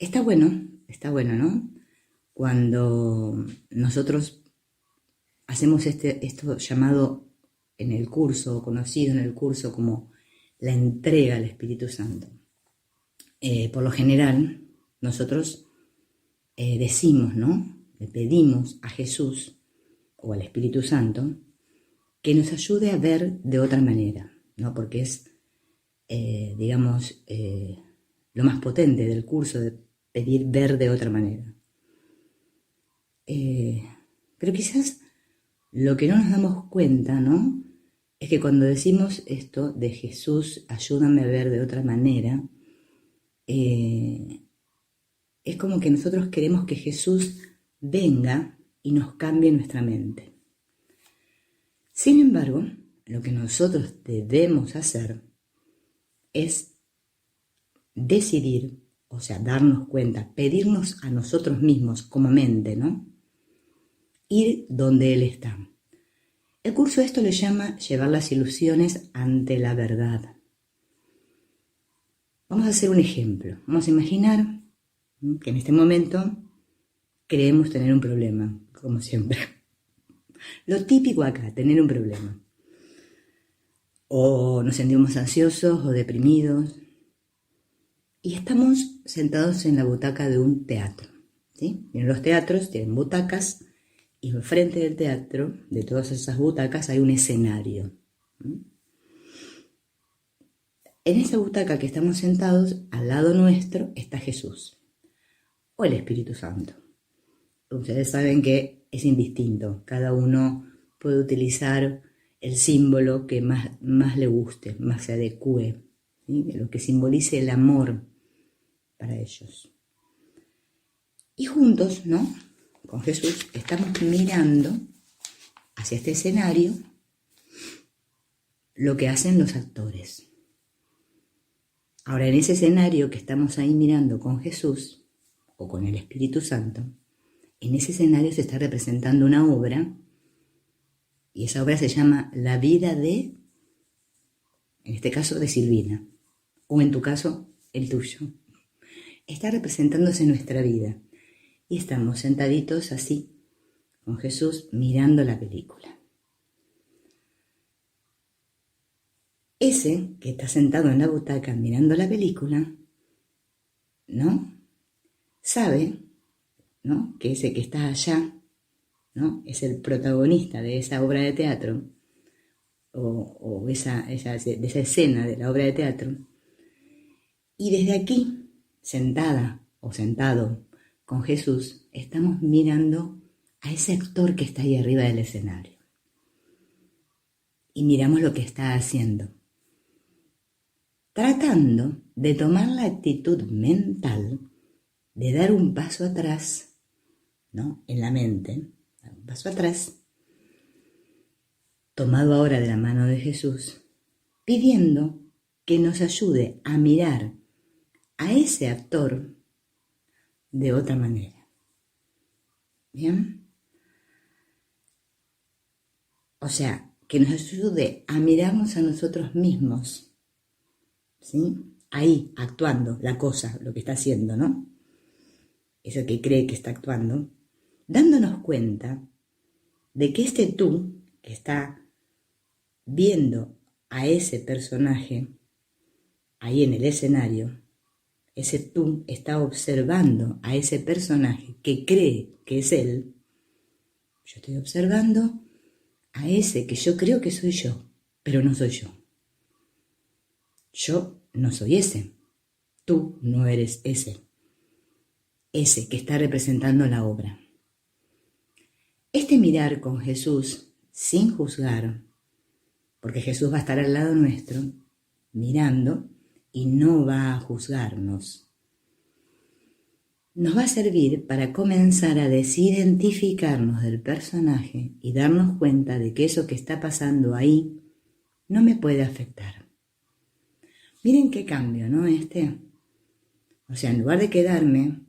está bueno, ¿no? Cuando nosotros hacemos esto llamado en el curso, conocido en el curso como la entrega al Espíritu Santo. Por lo general, nosotros decimos, ¿no? Le pedimos a Jesús o al Espíritu Santo que nos ayude a ver de otra manera, ¿no? Porque es, lo más potente del curso de pedir ver de otra manera. Pero quizás lo que no nos damos cuenta, ¿no? Es que cuando decimos esto de Jesús, ayúdame a ver de otra manera, es como que nosotros queremos que Jesús venga y nos cambie nuestra mente. Sin embargo, lo que nosotros debemos hacer es decidir, o sea, darnos cuenta, pedirnos a nosotros mismos como mente, ¿no? Ir donde Él está. El curso esto le llama llevar las ilusiones ante la verdad. Vamos a hacer un ejemplo. Vamos a imaginar que en este momento creemos tener un problema, como siempre. Lo típico acá, tener un problema. O nos sentimos ansiosos o deprimidos. Y estamos sentados en la butaca de un teatro. ¿Sí? En los teatros tienen butacas y enfrente del teatro, de todas esas butacas, hay un escenario. En esa butaca que estamos sentados, al lado nuestro, está Jesús o el Espíritu Santo. Ustedes saben que es indistinto, cada uno puede utilizar el símbolo que más le guste, más se adecue, ¿sí? Lo que simbolice el amor para ellos. Y juntos, ¿no? Con Jesús estamos mirando hacia este escenario lo que hacen los actores. Ahora, en ese escenario que estamos ahí mirando con Jesús o con el Espíritu Santo, en ese escenario se está representando una obra y esa obra se llama La vida de, en este caso, de Silvina, o en tu caso, el tuyo. Está representándose nuestra vida y estamos sentaditos así, con Jesús mirando la película. Ese que está sentado en la butaca mirando la película, ¿no? Sabe, ¿no? Que ese que está allá, ¿no? Es el protagonista de esa obra de teatro o de esa escena de la obra de teatro. Y desde aquí, sentada o sentado con Jesús, estamos mirando a ese actor que está ahí arriba del escenario. Y miramos lo que está haciendo. Tratando de tomar la actitud mental de dar un paso atrás, ¿no? En la mente, dar un paso atrás, tomado ahora de la mano de Jesús, pidiendo que nos ayude a mirar a ese actor de otra manera. ¿Bien? O sea, que nos ayude a mirarnos a nosotros mismos, ¿sí? Ahí, actuando, la cosa, lo que está haciendo, ¿no? Eso que cree que está actuando, dándonos cuenta de que este tú, que está viendo a ese personaje ahí en el escenario, ese tú está observando a ese personaje que cree que es él. Yo estoy observando a ese que yo creo que soy yo, pero no soy yo. Yo no soy ese. Tú no eres ese. Ese que está representando la obra. Este mirar con Jesús sin juzgar, porque Jesús va a estar al lado nuestro, mirando, y no va a juzgarnos. Nos va a servir para comenzar a desidentificarnos del personaje y darnos cuenta de que eso que está pasando ahí no me puede afectar. Miren qué cambio, ¿no? O sea, en lugar de quedarme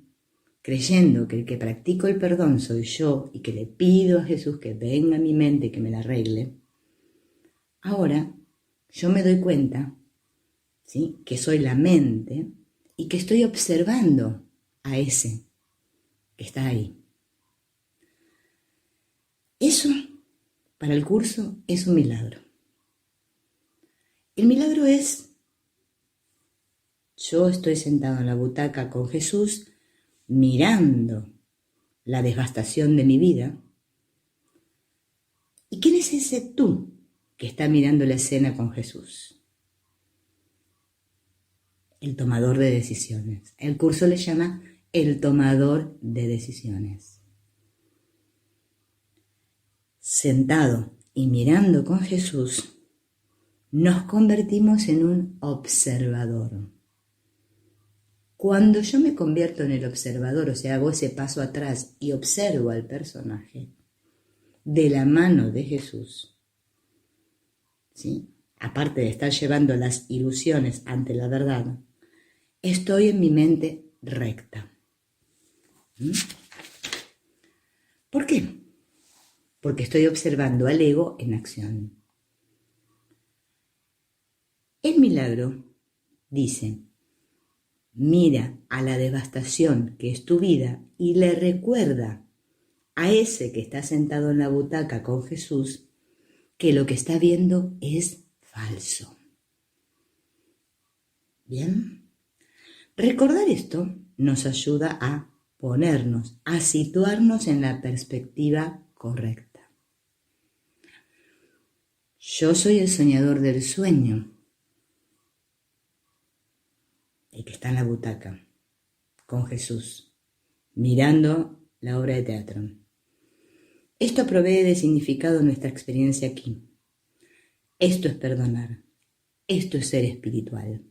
creyendo que el que practico el perdón soy yo y que le pido a Jesús que venga a mi mente y que me la arregle, ahora yo me doy cuenta, ¿sí? Que soy la mente y que estoy observando a ese que está ahí. Eso, para el curso, es un milagro. El milagro es, yo estoy sentado en la butaca con Jesús, mirando la devastación de mi vida. ¿Y quién es ese tú que está mirando la escena con Jesús? El tomador de decisiones. El curso le llama el tomador de decisiones. Sentado y mirando con Jesús, nos convertimos en un observador. Cuando yo me convierto en el observador, o sea, hago ese paso atrás y observo al personaje de la mano de Jesús, ¿sí? Aparte de estar llevando las ilusiones ante la verdad, estoy en mi mente recta. ¿Por qué? Porque estoy observando al ego en acción. El milagro dice, mira a la devastación que es tu vida y le recuerda a ese que está sentado en la butaca con Jesús que lo que está viendo es falso. ¿Bien? Recordar esto nos ayuda a ponernos, a situarnos en la perspectiva correcta. Yo soy el soñador del sueño, el que está en la butaca con Jesús, mirando la obra de teatro. Esto provee de significado en nuestra experiencia aquí. Esto es perdonar. Esto es ser espiritual.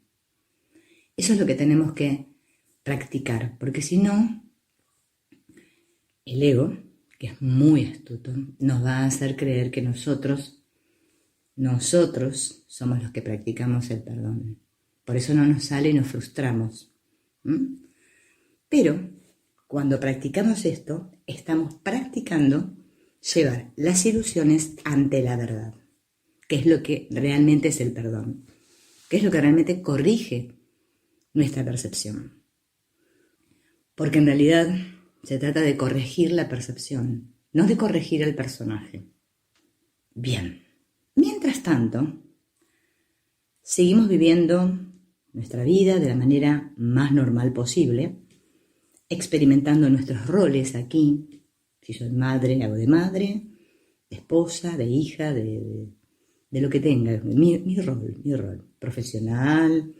Eso es lo que tenemos que practicar, porque si no, el ego, que es muy astuto, nos va a hacer creer que nosotros somos los que practicamos el perdón. Por eso no nos sale y nos frustramos. Pero cuando practicamos esto, estamos practicando llevar las ilusiones ante la verdad, que es lo que realmente es el perdón, que es lo que realmente corrige nuestra percepción. Porque en realidad se trata de corregir la percepción, no de corregir el personaje. Bien, mientras tanto, seguimos viviendo nuestra vida de la manera más normal posible, experimentando nuestros roles aquí. Si soy madre, hago de madre, de esposa, de hija, de lo que tenga, mi rol profesional.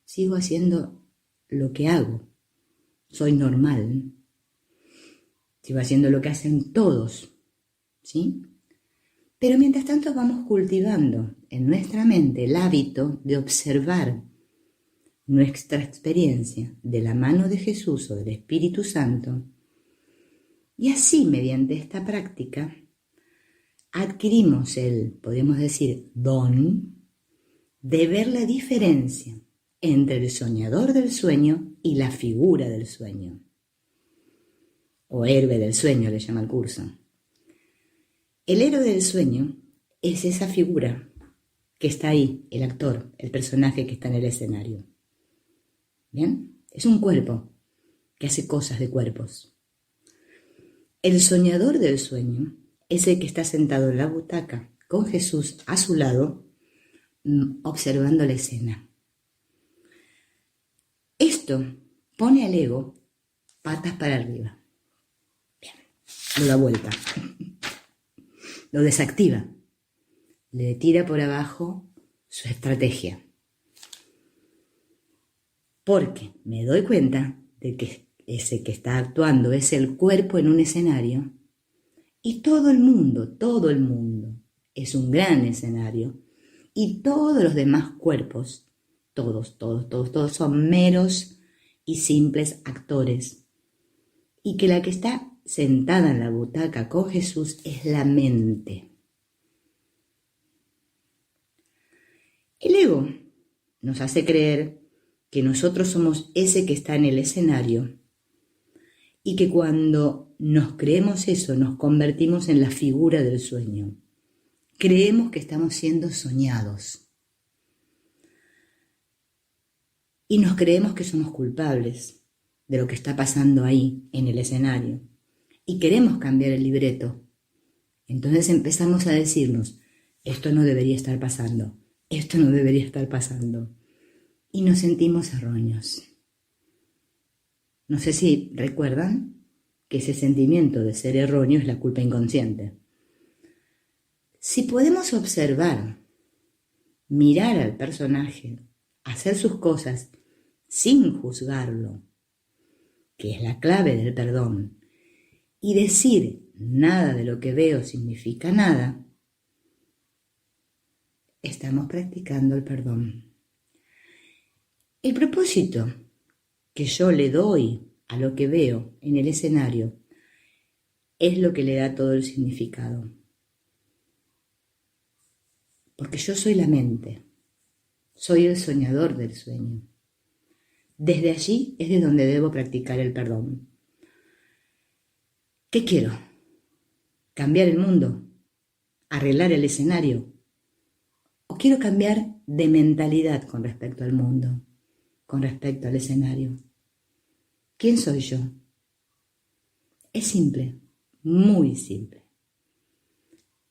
Sigo haciendo lo que hago, soy normal, sigo haciendo lo que hacen todos, ¿sí? Pero mientras tanto vamos cultivando en nuestra mente el hábito de observar nuestra experiencia de la mano de Jesús o del Espíritu Santo, y así mediante esta práctica adquirimos el, podemos decir, don de ver la diferencia entre el soñador del sueño y la figura del sueño, o héroe del sueño le llama el curso. El héroe del sueño es esa figura que está ahí, el actor, el personaje que está en el escenario. ¿Bien? Es un cuerpo que hace cosas de cuerpos. El soñador del sueño es el que está sentado en la butaca con Jesús a su lado, observando la escena. Esto pone al ego patas para arriba. Bien, lo da vuelta. Lo desactiva. Le tira por abajo su estrategia. Porque me doy cuenta de que ese que está actuando es el cuerpo en un escenario y todo el mundo es un gran escenario y todos los demás cuerpos, todos son meros y simples actores y que la que está sentada en la butaca con Jesús es la mente. El ego nos hace creer que nosotros somos ese que está en el escenario y que cuando nos creemos eso nos convertimos en la figura del sueño. Creemos que estamos siendo soñados y nos creemos que somos culpables de lo que está pasando ahí en el escenario y queremos cambiar el libreto, entonces empezamos a decirnos, esto no debería estar pasando, esto no debería estar pasando, y nos sentimos erróneos. No sé si recuerdan que ese sentimiento de ser erróneo es la culpa inconsciente. Si podemos observar, mirar al personaje, hacer sus cosas sin juzgarlo, que es la clave del perdón, y decir nada de lo que veo significa nada, estamos practicando el perdón. El propósito que yo le doy a lo que veo en el escenario es lo que le da todo el significado. Porque yo soy la mente, soy el soñador del sueño. Desde allí es de donde debo practicar el perdón. ¿Qué quiero? ¿Cambiar el mundo? ¿Arreglar el escenario? ¿O quiero cambiar de mentalidad con respecto al mundo, con respecto al escenario? ¿Quién soy yo? Es simple, muy simple.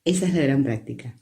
Esa es la gran práctica.